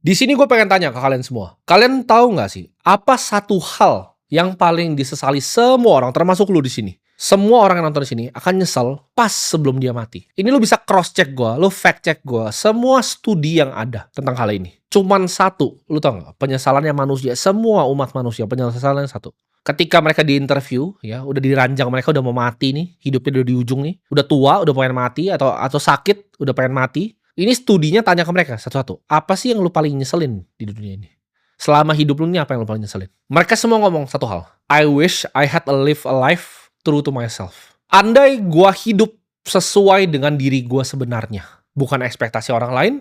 Di sini gue pengen tanya ke kalian semua. Kalian tahu nggak sih, apa satu hal yang paling disesali semua orang, termasuk lu di sini? Semua orang yang nonton di sini akan nyesel pas sebelum dia mati. Ini lu bisa cross check gue, lu fact check gue, semua studi yang ada tentang hal ini. Cuman satu, lu tau nggak? Penyesalannya manusia, semua umat manusia penyesalannya satu. Ketika mereka di interview, ya udah diranjang, mereka udah mau mati nih, hidupnya udah di ujung nih, udah tua, udah pengen mati atau sakit, udah pengen mati. Ini studinya tanya ke mereka satu-satu. Apa sih yang lu paling nyeselin di dunia ini? Selama hidup lu ini apa yang lu paling nyeselin? Mereka semua ngomong satu hal. I wish I had live a life true to myself. Andai gua hidup sesuai dengan diri gua sebenarnya. Bukan ekspektasi orang lain,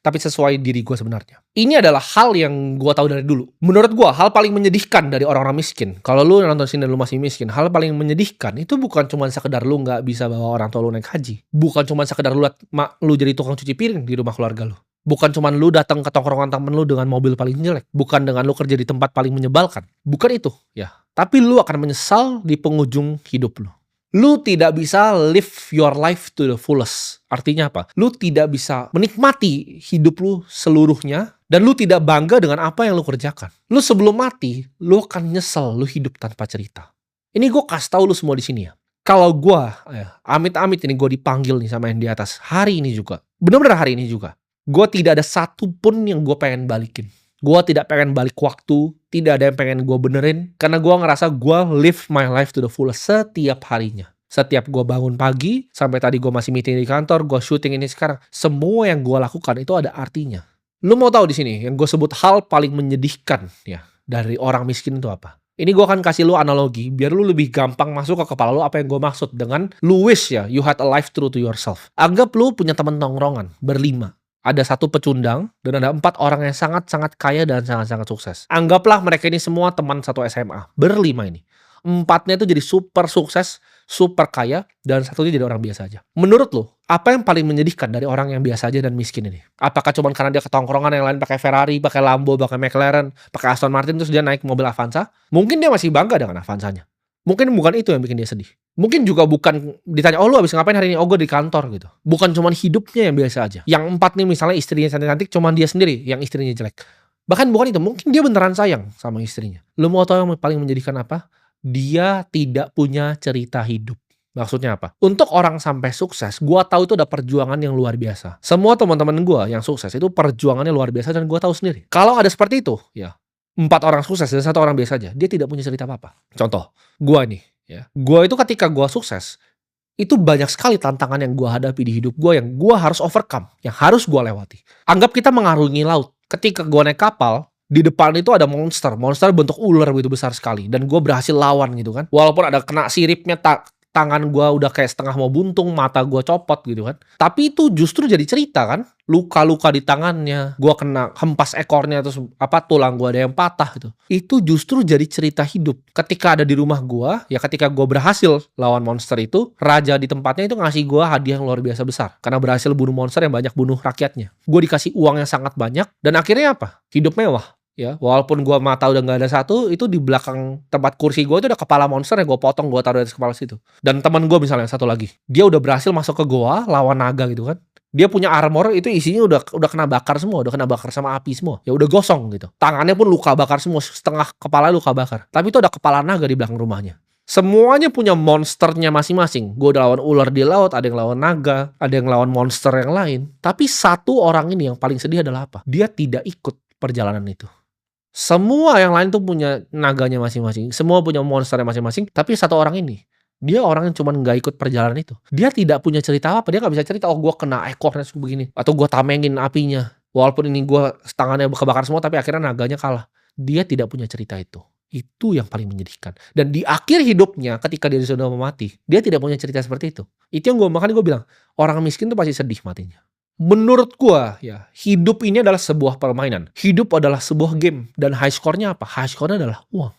tapi sesuai diri gua sebenarnya. Ini adalah hal yang gua tahu dari dulu. Menurut gua, hal paling menyedihkan dari orang-orang miskin. Kalau lu nonton sini dan lu masih miskin, hal paling menyedihkan itu bukan cuma sekedar lu nggak bisa bawa orang tua lu naik haji. Bukan cuma sekedar lu jadi tukang cuci piring di rumah keluarga lu. Bukan cuma lu datang ke tongkrongan temen lu dengan mobil paling jelek. Bukan dengan lu kerja di tempat paling menyebalkan. Bukan itu, ya. Tapi lu akan menyesal di penghujung hidup lu. Lu tidak bisa live your life to the fullest. Artinya apa? Lu tidak bisa menikmati hidup lu seluruhnya, dan lu tidak bangga dengan apa yang lu kerjakan. Lu sebelum mati, lu akan nyesel lu hidup tanpa cerita. Ini gue kasih tahu lu semua di sini ya. Kalau gue, amit-amit ini gue dipanggil nih sama yang di atas, hari ini juga, benar-benar hari ini juga, gue tidak ada satu pun yang gue pengen balikin. Gue tidak pengen balik waktu, tidak ada yang pengen gue benerin, karena gue ngerasa gue live my life to the fullest setiap harinya. Setiap gue bangun pagi, sampai tadi gue masih meeting di kantor, gue syuting ini sekarang, semua yang gue lakukan itu ada artinya. Lu mau tahu di sini, yang gue sebut hal paling menyedihkan ya dari orang miskin itu apa? Ini gue akan kasih lu analogi, biar lu lebih gampang masuk ke kepala lu apa yang gue maksud dengan lu wish ya, you had a life true to yourself. Anggap lu punya teman tongkrongan, berlima. Ada satu pecundang, dan ada 4 orang yang sangat-sangat kaya dan sangat-sangat sukses. Anggaplah mereka ini semua teman satu SMA. Berlima ini. 4-nya itu jadi super sukses, super kaya, dan satunya jadi orang biasa aja. Menurut lo, apa yang paling menyedihkan dari orang yang biasa aja dan miskin ini? Apakah cuma karena dia ketongkrongan yang lain pakai Ferrari, pakai Lambo, pakai McLaren, pakai Aston Martin, terus dia naik mobil Avanza? Mungkin dia masih bangga dengan Avanzanya. Mungkin bukan itu yang bikin dia sedih. Mungkin juga bukan ditanya, oh lu abis ngapain hari ini? Oh gue di kantor gitu. Bukan cuma hidupnya yang biasa aja. Yang 4 nih misalnya istrinya cantik-cantik, cuma dia sendiri yang istrinya jelek. Bahkan bukan itu, mungkin dia beneran sayang sama istrinya. Lu mau tahu yang paling menyedihkan apa? Dia tidak punya cerita hidup. Maksudnya apa? Untuk orang sampai sukses, gue tahu itu ada perjuangan yang luar biasa. Semua teman-teman gue yang sukses itu perjuangannya luar biasa dan gue tahu sendiri. Kalau ada seperti itu, ya 4 orang sukses dan 1 orang biasa aja, dia tidak punya cerita apa-apa. Contoh, gue nih, ya, gue itu ketika gue sukses, itu banyak sekali tantangan yang gue hadapi di hidup gue yang gue harus overcome, yang harus gue lewati. Anggap kita mengarungi laut. Ketika gue naik kapal, di depan itu ada monster bentuk ular begitu besar sekali, dan gue berhasil lawan gitu kan. Walaupun ada kena siripnya, tangan gue udah kayak setengah mau buntung, mata gue copot gitu kan. Tapi itu justru jadi cerita kan. Luka-luka di tangannya, gue kena hempas ekornya, terus tulang gue ada yang patah gitu. Itu justru jadi cerita hidup. Ketika ada di rumah gue, ya ketika gue berhasil lawan monster itu, raja di tempatnya itu ngasih gue hadiah yang luar biasa besar. Karena berhasil bunuh monster yang banyak bunuh rakyatnya. Gue dikasih uang yang sangat banyak, dan akhirnya apa? Hidup mewah. Ya, walaupun gue mata udah nggak ada satu, itu di belakang tempat kursi gue itu ada kepala monster yang gue potong, gue taruh di atas kepala situ. Dan teman gue misalnya satu lagi, dia udah berhasil masuk ke goa lawan naga gitu kan. Dia punya armor itu isinya udah kena bakar semua, udah kena bakar sama api semua. Ya udah gosong gitu. Tangannya pun luka bakar semua, setengah kepala luka bakar. Tapi itu ada kepala naga di belakang rumahnya. Semuanya punya monsternya masing-masing. Gue udah lawan ular di laut, ada yang lawan naga, ada yang lawan monster yang lain. Tapi satu orang ini yang paling sedih adalah apa? Dia tidak ikut perjalanan itu. Semua yang lain tuh punya naganya masing-masing. Semua punya monsternya masing-masing. Tapi satu orang ini, dia orang yang cuma nggak ikut perjalanan itu. Dia tidak punya cerita apa. Dia nggak bisa cerita, oh gue kena ekornya begini. Atau gue tamengin apinya. Walaupun ini gue tangannya kebakar semua, tapi akhirnya naganya kalah. Dia tidak punya cerita itu. Itu yang paling menyedihkan. Dan di akhir hidupnya, ketika dia sudah mau mati, dia tidak punya cerita seperti itu. Itu yang makanya gue bilang, orang miskin tuh pasti sedih matinya. Menurut gua ya, hidup ini adalah sebuah permainan. Hidup adalah sebuah game. Dan high score-nya apa? High score-nya adalah uang.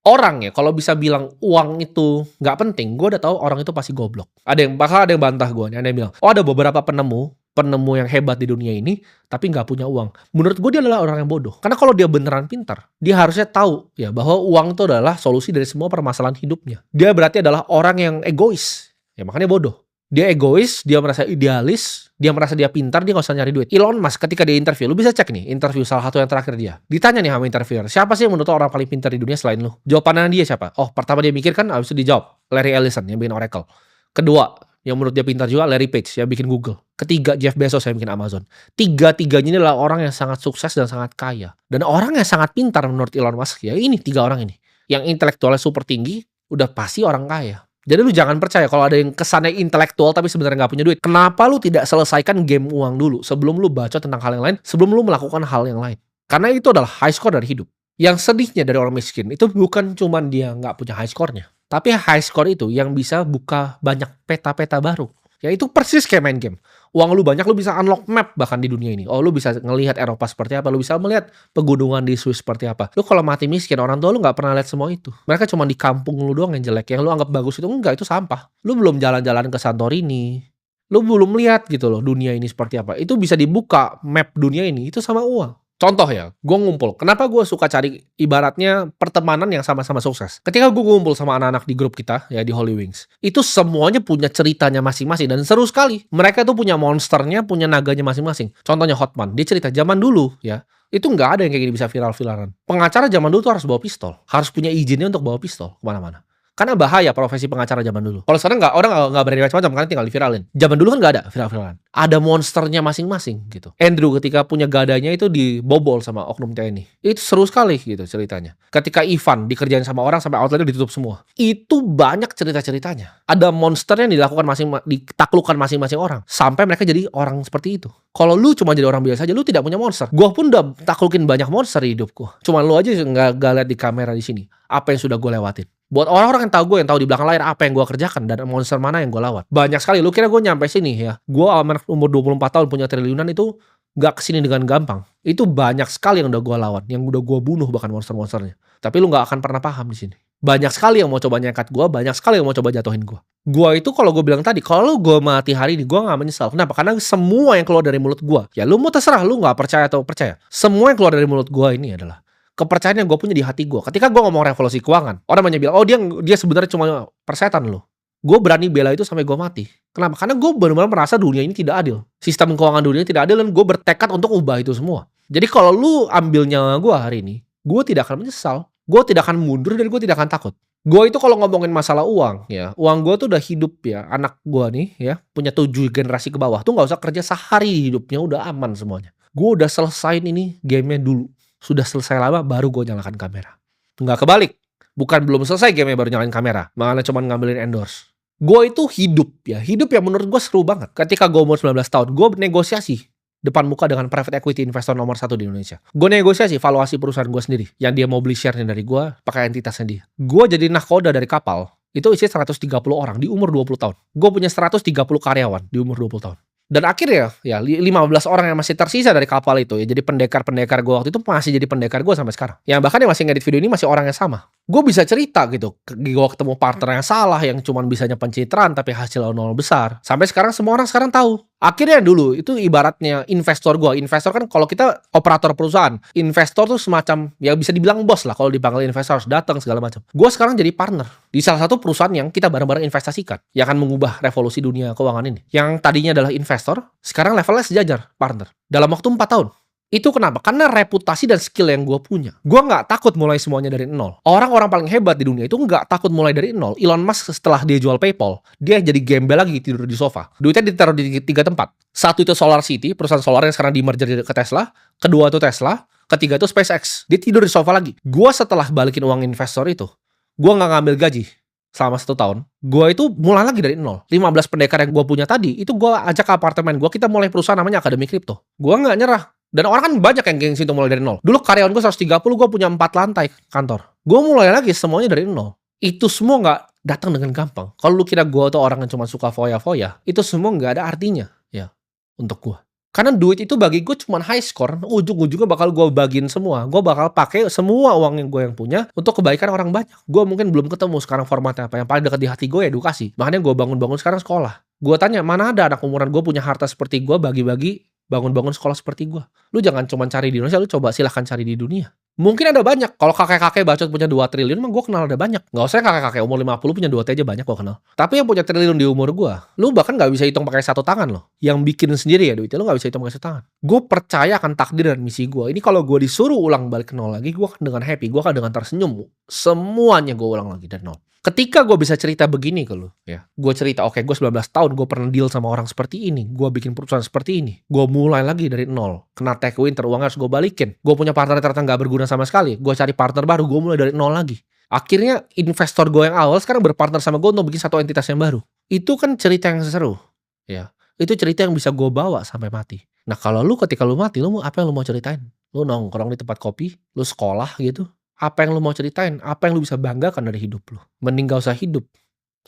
Orang ya, kalau bisa bilang uang itu nggak penting, gue udah tahu orang itu pasti goblok. Ada yang bantah gue nih, ada yang bilang, oh ada beberapa penemu yang hebat di dunia ini, tapi nggak punya uang. Menurut gue dia adalah orang yang bodoh. Karena kalau dia beneran pintar, dia harusnya tahu ya bahwa uang itu adalah solusi dari semua permasalahan hidupnya. Dia berarti adalah orang yang egois. Ya makanya bodoh. Dia egois, dia merasa idealis, dia merasa dia pintar, dia nggak usah nyari duit. Elon Musk ketika dia interview, lu bisa cek nih, interview salah satu yang terakhir dia. Ditanya nih sama interviewer, siapa sih yang menurut lo orang paling pintar di dunia selain lu? Jawabannya dia siapa? Oh, pertama dia mikir kan, abis itu dijawab. Larry Ellison yang bikin Oracle. Kedua, yang menurut dia pintar juga, Larry Page yang bikin Google. Ketiga, Jeff Bezos yang bikin Amazon. Tiga-tiganya ini adalah orang yang sangat sukses dan sangat kaya. Dan orang yang sangat pintar menurut Elon Musk, ya ini tiga orang ini. Yang intelektualnya super tinggi, udah pasti orang kaya. Jadi lu jangan percaya kalau ada yang kesannya intelektual tapi sebenarnya nggak punya duit. Kenapa lu tidak selesaikan game uang dulu sebelum lu baca tentang hal yang lain, sebelum lu melakukan hal yang lain? Karena itu adalah high score dari hidup. Yang sedihnya dari orang miskin itu bukan cuman dia nggak punya high score-nya, tapi high score itu yang bisa buka banyak peta-peta baru. Ya itu persis kayak main game. Uang lu banyak, lu bisa unlock map bahkan di dunia ini. Oh, lu bisa ngelihat Eropa seperti apa, lu bisa melihat pegunungan di Swiss seperti apa. Lu kalau mati miskin, orang tua lu nggak pernah lihat semua itu. Mereka cuma di kampung lu doang yang jelek. Yang lu anggap bagus itu enggak, itu sampah. Lu belum jalan-jalan ke Santorini. Lu belum lihat gitu loh dunia ini seperti apa. Itu bisa dibuka map dunia ini itu sama uang. Contoh ya, gue ngumpul. Kenapa gue suka cari ibaratnya pertemanan yang sama-sama sukses? Ketika gue ngumpul sama anak-anak di grup kita, ya di Holy Wings, itu semuanya punya ceritanya masing-masing dan seru sekali. Mereka tuh punya monsternya, punya naganya masing-masing. Contohnya Hotman, dia cerita zaman dulu ya, itu nggak ada yang kayak gini bisa viral-viralan. Pengacara zaman dulu tuh harus bawa pistol, harus punya izinnya untuk bawa pistol kemana-mana. Karena bahaya profesi pengacara zaman dulu. Kalau sekarang orang nggak berani macam-macam karena tinggal diviralin. Zaman dulu kan nggak ada viral-viralan. Ada monsternya masing-masing gitu. Andrew ketika punya gadanya itu dibobol sama oknum TNI. Itu seru sekali gitu ceritanya. Ketika Ivan dikerjain sama orang sampai outletnya ditutup semua. Itu banyak cerita-ceritanya. Ada monster yang ditaklukkan masing-masing orang. Sampai mereka jadi orang seperti itu. Kalau lu cuma jadi orang biasa aja, lu tidak punya monster. Gua pun udah taklukin banyak monster di hidupku. Cuman lu aja nggak lihat di kamera di sini. Apa yang sudah gue lewatin. Buat orang-orang yang tahu gue, yang tahu di belakang layar apa yang gue kerjakan dan monster mana yang gue lawan. Banyak sekali. Lu kira gue nyampe sini ya? Gue umur 24 tahun punya triliunan itu gak kesini dengan gampang. Itu banyak sekali yang udah gue lawan, yang udah gue bunuh bahkan monster-monsternya. Tapi lu gak akan pernah paham di sini. Banyak sekali yang mau coba nyekat gue, banyak sekali yang mau coba jatuhin gue. Gue itu kalau gue bilang tadi, kalau gue mati hari ini gue gak menyesal. Kenapa? Karena semua yang keluar dari mulut gue, ya lu mau terserah, lu gak percaya atau percaya. Semua yang keluar dari mulut gue ini adalah kepercayaan yang gue punya di hati gue. Ketika gue ngomong revolusi keuangan, orang banyak bilang, oh dia sebenarnya cuma persetan loh. Gue berani bela itu sampai gue mati. Kenapa? Karena gue benar-benar merasa dunia ini tidak adil. Sistem keuangan dunia ini tidak adil dan gue bertekad untuk ubah itu semua. Jadi kalau lu ambil nyawa gue hari ini, gue tidak akan menyesal. Gue tidak akan mundur dan gue tidak akan takut. Gue itu kalau ngomongin masalah uang, ya uang gue tuh udah hidup ya. Anak gue nih ya, punya 7 generasi ke bawah tuh gak usah kerja sehari hidupnya udah aman semuanya. Gue udah selesain ini gamenya dulu. Sudah selesai lama baru gue nyalakan kamera. Nggak kebalik. Bukan belum selesai gamenya baru nyalakan kamera. Malah cuma ngambilin endorse. Gue itu hidup ya. Hidup yang menurut gue seru banget. Ketika gue umur 19 tahun, gue negosiasi depan muka dengan private equity investor nomor 1 di Indonesia. Gue negosiasi valuasi perusahaan gue sendiri. Yang dia mau beli share-nya dari gue, pakai entitasnya dia. Gue jadi nahkoda dari kapal. Itu isi 130 orang di umur 20 tahun. Gue punya 130 karyawan di umur 20 tahun. Dan akhirnya ya 15 orang yang masih tersisa dari kapal itu ya jadi pendekar-pendekar gue waktu itu masih jadi pendekar gue sampai sekarang. Yang bahkan yang masih ngedit video ini masih orang yang sama. Gue bisa cerita gitu. Gue ketemu partner yang salah yang cuman bisanya pencitraan tapi hasil nol besar. Sampai sekarang semua orang sekarang tahu. Akhirnya dulu itu ibaratnya investor gue. Investor kan kalau kita operator perusahaan, investor tuh semacam ya bisa dibilang bos lah kalau dipanggil investor harus datang segala macam. Gue sekarang jadi partner di salah satu perusahaan yang kita bareng-bareng investasikan yang akan mengubah revolusi dunia keuangan ini. Yang tadinya adalah investor, sekarang levelnya sejajar partner dalam waktu 4 tahun. Itu kenapa? Karena reputasi dan skill yang gue punya. Gue nggak takut mulai semuanya dari nol. Orang-orang paling hebat di dunia itu nggak takut mulai dari nol. Elon Musk setelah dia jual PayPal, dia jadi gembel lagi tidur di sofa. Duitnya ditaruh di 3 tempat. Satu itu Solar City, perusahaan solar yang sekarang di merger ke Tesla. Kedua itu Tesla. Ketiga itu SpaceX. Dia tidur di sofa lagi. Gue setelah balikin uang investor itu, gue nggak ngambil gaji selama 1 tahun. Gue itu mulai lagi dari nol. 15 pendekar yang gue punya tadi, itu gue ajak ke apartemen gue. Kita mulai perusahaan namanya Akademi Kripto. Gue nggak nyerah. Dan orang kan banyak yang gengsi untuk mulai dari nol. Dulu karyawan gue 130, gue punya 4 lantai kantor. Gue mulai lagi semuanya dari nol. Itu semua nggak datang dengan gampang. Kalau lu kira gue tuh orang yang cuma suka foya-foya, itu semua nggak ada artinya ya untuk gue. Karena duit itu bagi gue cuma high score. Ujung-ujungnya bakal gue bagiin semua. Gue bakal pakai semua uang yang gue yang punya untuk kebaikan orang banyak. Gue mungkin belum ketemu sekarang formatnya apa. Yang paling dekat di hati gue edukasi. Makanya gue bangun-bangun sekarang sekolah. Gue tanya, mana ada anak umuran gue punya harta seperti gue bagi-bagi bangun-bangun sekolah seperti gue. Lu jangan cuma cari di Indonesia, lu coba silahkan cari di dunia. Mungkin ada banyak, kalau kakek-kakek bacot punya 2 triliun mah gue kenal ada banyak. Nggak usah kakek-kakek umur 50 punya 2 T aja banyak gue kenal. Tapi yang punya triliun di umur gue, lu bahkan nggak bisa hitung pakai satu tangan loh. Yang bikin sendiri ya duitnya, lu nggak bisa hitung pakai satu tangan. Gue percaya akan takdir dan misi gue. Ini kalau gue disuruh ulang balik ke nol lagi, gue akan dengan happy, gue akan dengan tersenyum. Semuanya gue ulang lagi dari nol. Ketika gue bisa cerita begini ke lu, ya, gue cerita, oke, gue 19 tahun, gue pernah deal sama orang seperti ini, gue bikin perusahaan seperti ini, gue mulai lagi dari nol, kena take winter, uangnya harus gue balikin, gue punya partner ternyata nggak berguna sama sekali, gue cari partner baru, gue mulai dari nol lagi. Akhirnya investor gue yang awal sekarang berpartner sama gue untuk bikin satu entitas yang baru. Itu kan cerita yang seru, ya. Itu cerita yang bisa gue bawa sampai mati. Nah kalau lu ketika lu mati, lu apa yang lu mau ceritain? Lu nongkrong di tempat kopi, lu sekolah gitu. Apa yang lu mau ceritain? Apa yang lu bisa banggakan dari hidup lu? Mending gak usah hidup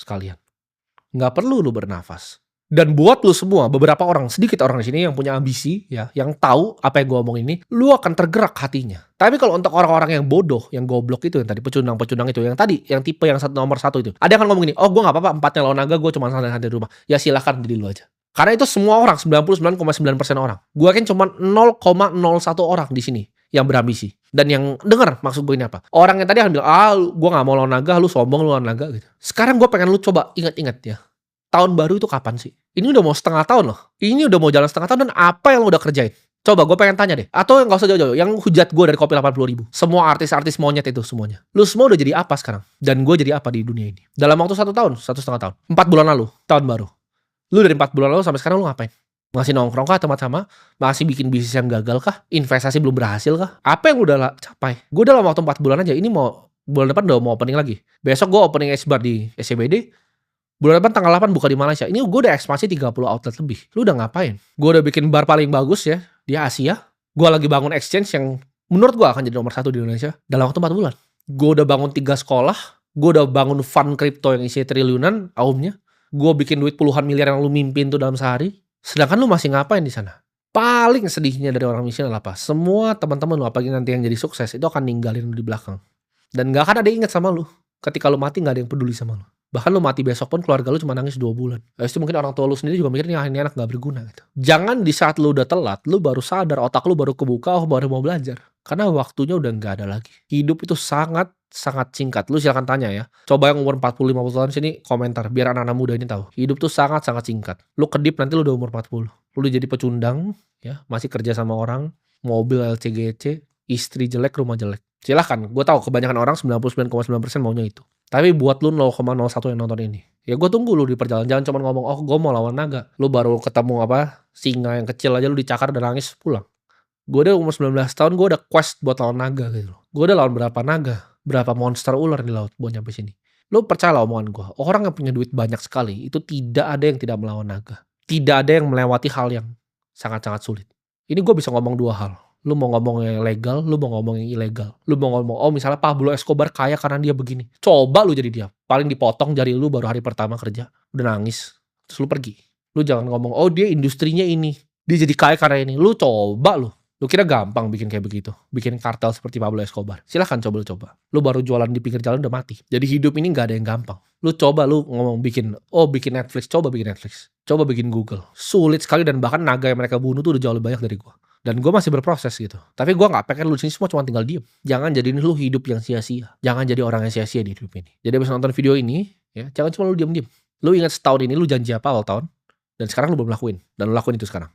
sekalian. Nggak perlu lu bernafas. Dan buat lu semua, beberapa orang, sedikit orang di sini yang punya ambisi, ya, yang tahu apa yang gue omong ini, lu akan tergerak hatinya. Tapi kalau untuk orang-orang yang bodoh, yang goblok itu, yang tadi pecundang-pecundang itu, yang tadi, yang tipe yang nomor 1 itu, ada yang akan ngomong gini, oh gue nggak apa-apa, 4-nya lawan naga, gue cuma santai-santai di rumah. Ya silahkan jadi lu aja. Karena itu semua orang, 99,9% orang. Gue yakin cuma 0,01 orang di sini yang berambisi. Dan yang denger maksud gue ini apa. Orang yang tadi akan bilang, gue gak mau lawan naga, lu sombong lu lawan naga gitu. Sekarang gue pengen lu coba ingat-ingat ya. Tahun baru itu kapan sih? Ini udah mau setengah tahun loh. Ini udah mau jalan setengah tahun dan apa yang lu udah kerjain? Coba gue pengen tanya deh. Atau yang gak usah jauh-jauh. Yang hujat gue dari Kopi 80.000. Semua artis-artis monyet itu semuanya. Lu semua udah jadi apa sekarang? Dan gue jadi apa di dunia ini? Dalam waktu 1 tahun, 1,5 tahun. 4 bulan lalu, tahun baru. Lu dari 4 bulan lalu sampai sekarang lu ngapain? Masih nongkrong kah tempat sama? Masih bikin bisnis yang gagal kah? Investasi belum berhasil kah? Apa yang udah capai? Gue dalam waktu 4 bulan aja, ini mau bulan depan udah mau opening lagi. Besok gue opening S-Bar di SCBD. Bulan depan tanggal 8 buka di Malaysia. Ini gue udah ekspansi 30 outlet lebih. Lu udah ngapain? Gue udah bikin bar paling bagus ya di Asia. Gue lagi bangun exchange yang menurut gue akan jadi nomor 1 di Indonesia dalam waktu 4 bulan. Gue udah bangun 3 sekolah. Gue udah bangun fund crypto yang isi triliunan aumnya. Gue bikin duit puluhan miliar yang lu mimpin tuh dalam sehari. Sedangkan lu masih ngapain di sana? Paling sedihnya dari orang miskin adalah apa? Semua teman-teman lu, apalagi nanti yang jadi sukses, itu akan ninggalin lu di belakang. Dan gak akan ada yang ingat sama lu. Ketika lu mati gak ada yang peduli sama lu. Bahkan lu mati besok pun keluarga lu cuma nangis 2 bulan. Habis itu mungkin orang tua lu sendiri juga mikir ini anak gak berguna gitu. Jangan di saat lu udah telat, lu baru sadar, otak lu baru kebuka, oh baru mau belajar. Karena waktunya udah gak ada lagi. Hidup itu sangat singkat. Lu silakan tanya ya. Coba yang umur 40-50 tahun sini komentar biar anak-anak muda ini tahu. Hidup tuh sangat singkat. Lu kedip nanti lu udah umur 40. Lu udah jadi pecundang ya, masih kerja sama orang, mobil LCGC, istri jelek, rumah jelek. Silahkan, gue tahu kebanyakan orang 99,9% maunya itu. Tapi buat lu 0,01 yang nonton ini, ya gue tunggu lu di perjalanan. Jangan cuma ngomong, oh gue mau lawan naga. Lu baru ketemu singa yang kecil aja lu dicakar dan nangis pulang. Gue udah umur 19 tahun, gue udah quest buat lawan naga gitu. Gue udah lawan berapa naga, berapa monster ular di laut buat nyampe sini. Lu percayalah omongan gue, orang yang punya duit banyak sekali, itu tidak ada yang tidak melawan naga. Tidak ada yang melewati hal yang sangat-sangat sulit. Ini gue bisa ngomong 2 hal. Lu mau ngomong yang legal, lu mau ngomong yang ilegal. Lu mau ngomong, oh misalnya Pablo Escobar kaya karena dia begini. Coba lu jadi dia. Paling dipotong jari lu baru hari pertama kerja. Udah nangis. Terus lu pergi. Lu jangan ngomong, oh dia industrinya ini. Dia jadi kaya karena ini. Lu coba lu. Lu kira gampang bikin kayak begitu? Bikin kartel seperti Pablo Escobar? Silahkan coba lu coba. Lu baru jualan di pinggir jalan udah mati. Jadi hidup ini gak ada yang gampang. Lu coba lu ngomong bikin Netflix. Coba bikin Netflix. Coba bikin Google. Sulit sekali dan bahkan naga yang mereka bunuh tuh udah jauh lebih banyak dari gua. Dan gue masih berproses gitu. Tapi gue gak pengen lu disini semua cuma tinggal diem. Jangan jadiin lu hidup yang sia-sia. Jangan jadi orang yang sia-sia di hidup ini. Jadi abis nonton video ini, ya jangan cuma lu diem-diem. Lu ingat setahun ini lu janji apa awal tahun. Dan sekarang lu belum lakuin. Dan lu lakuin itu sekarang.